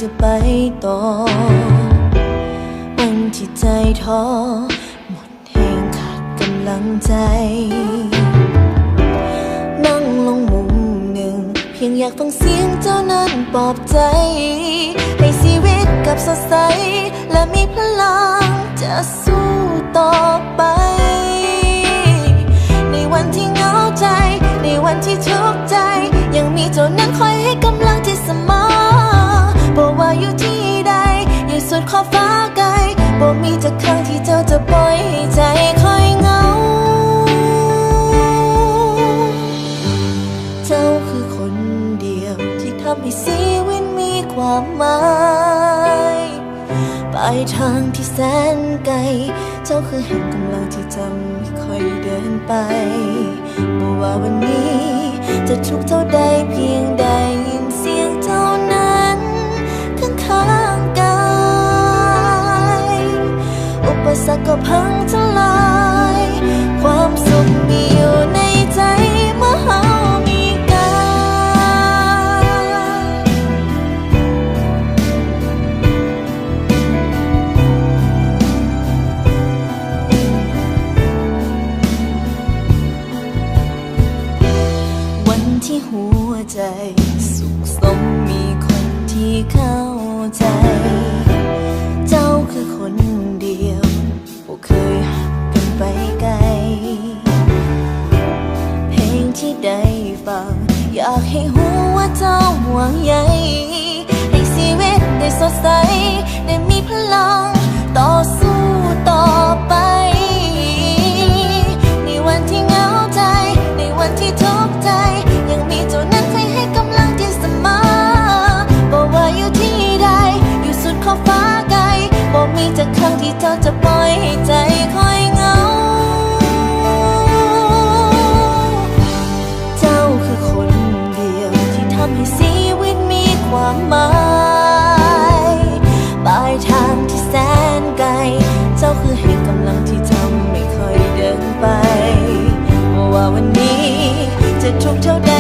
จะไปต่อวันที่ใจท้อหมดแรงขาดกำลังใจนั่งลงมุมหนึ่งเพียงอยากฟังเสียงเจ้านั้นปลอบใจให้ชีวิตกลับสดใสและมีพลังจะสู้ต่อไปในวันที่เหงาใจในวันที่ทุกข์ใจยังมีเจ้านั้นคอยให้กำลังใจเสมอบอกว่าอยู่ที่ใดอยู่สุดขอบฟ้าไกลบอกมีจากครั้งที่เจ้าจะปล่อยให้ใจคอยเหงาเจ้าคือคนเดียวที่ทำให้ชีวิตมีความหมายปลายทางที่แสนไกลเจ้าคือแห่งกำลังที่ทำให้ค่อยเดินไปบอกว่าวันนี้จะทุกข์เท่าใดเพียงได้ยินเสียงเจ้านั้นข้างกายอุปสรรคก็พังทลายความสุขมีอยู่ในใจเมื่อเฮามีกันวันที่หัวใจสุขสมมีคนที่เข้าใจเจ้าคือคนเดียวบ่เคยหักกันไปไกลเพลงที่ได้ฟังอยากให้หัวเจ้าห่วงใยให้ชีวิตได้สดใสได้มีพลังต่อสู้ต่อไปในวันที่เหงาใจในวันที่ทุกข์ใจยังมีเจ้านั้นคอยให้กำลังใจเสมอบอกว่าอยู่ที่ใดอยู่สุดขอบฟ้าไกลบอกมีจากครั้งที่เจ้าจะปล่อยให้ใจคอยเหงาเจ้าคือคนเดียวที่ทำให้ชีวิตมีความหมายปลายทางที่แสนไกลเจ้าคือให้กำลังที่ทำไม่ค่อยเดินไปว่าวันนี้จะทุกข์เท่าใด